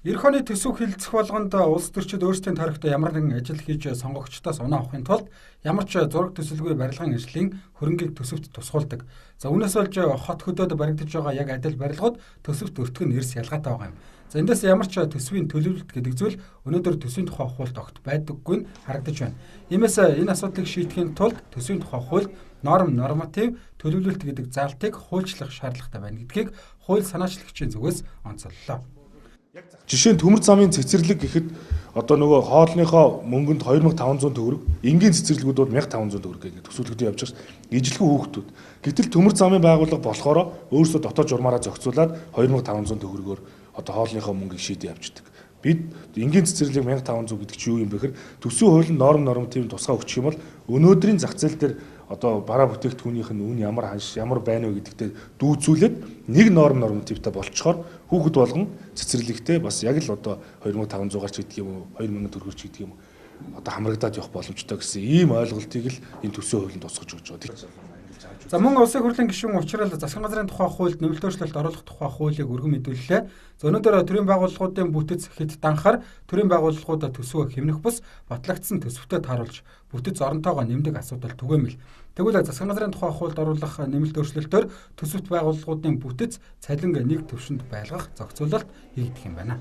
Эх оны төсөв хилцэх болгонд улс төрчид өөрсдийн тарихт ямар нэгэн ажил хийж сонгогчдоос оноо авахын тулд ямар ч зураг төсөлгүй барилгын ажлын хөрөнгийг төсөвт тусгуулдаг. За үүнээс болж хот хөдөөд баригдаж байгаа яг адил барилгууд төсөвт өртгөх нь эрс ялгаатай байгаа юм. За эндээс ямар ч төсвийн төлөвлөлт гэдэг зүйл өнөөдөр төсвийн тухай хуулинд огт байдаггүй нь харагдаж байна. Иймээс энэ асуудлыг шийдэхийн тулд төсвийн тухай хуульд норматив төлөвлөлт гэдэг заалтыг хуульчлах шаардлагатай байна гэдгийг хууль санаачлагчийн зүгээс онцоллоо. Жишээ нь төмөр замын цэцэрлэг гэхэд одоо нөгөө хоолныхоо мөнгөнд 2500 төгрөг, энгийн цэцэрлэгүүд бол 1500 төгрөг гэдэг төсвөлгөдөд явж байгаа ш. Ижилхэн хүүхдүүд. Гэтэл төмөр замын байгууллага болохоор өөрсдөө дотоод журмаараа зохицуулаад 2500 төгрөгөөр одоо хоолныхоо мөнгийг шийдээ явждаг. Бид энгийн цэцэрлэг 1500 гэдэг чи юу юм бэ гэхээр төсвийн хуулийн нормативын тусгай өгчих юм бол өнөөдрийн зах зээл дээр одоо бараа бүтээгдэхүүнийх нь үн ямар ханш ямар байна вэ гэдэгтээ дүүцүүлээд нэг нормативтай болцохоор хүүхэд болгон цэцэрлэгтээ бас яг л одоо 2500-аар ч гэдэг юм уу 2000 төгрөгөөр ч гэдэг юм уу одоо хамрагдаад явах боломжтой гэсэн ийм ойлголтыг л энэ төсвийн хуулинд тусгаж өгч байгаа. За мөн улсын хурлын гишүүн уучрал засгийн газрын тухай хуульд нэмэлт өөрчлөлт оруулах тухай хуулийг өргөн мэдүүллээ. За өнөөдөр төрийн байгууллагуудын бүтэц хэд данхаар төрийн байгууллагуудаа төсвөө хэмнэх бус батлагдсан төсөвтөд харуулж бүтэц оронтойгоо нэмдэг асуудал түгээмэл. Тэгвэл засгийн газрын тухай хуульд оруулах нэмэлт өөрчлөлтөөр төсөвт байгууллагуудын бүтэц цалин нэг төвшөнд байлгах зохицуулалт хийгдэх юм байна.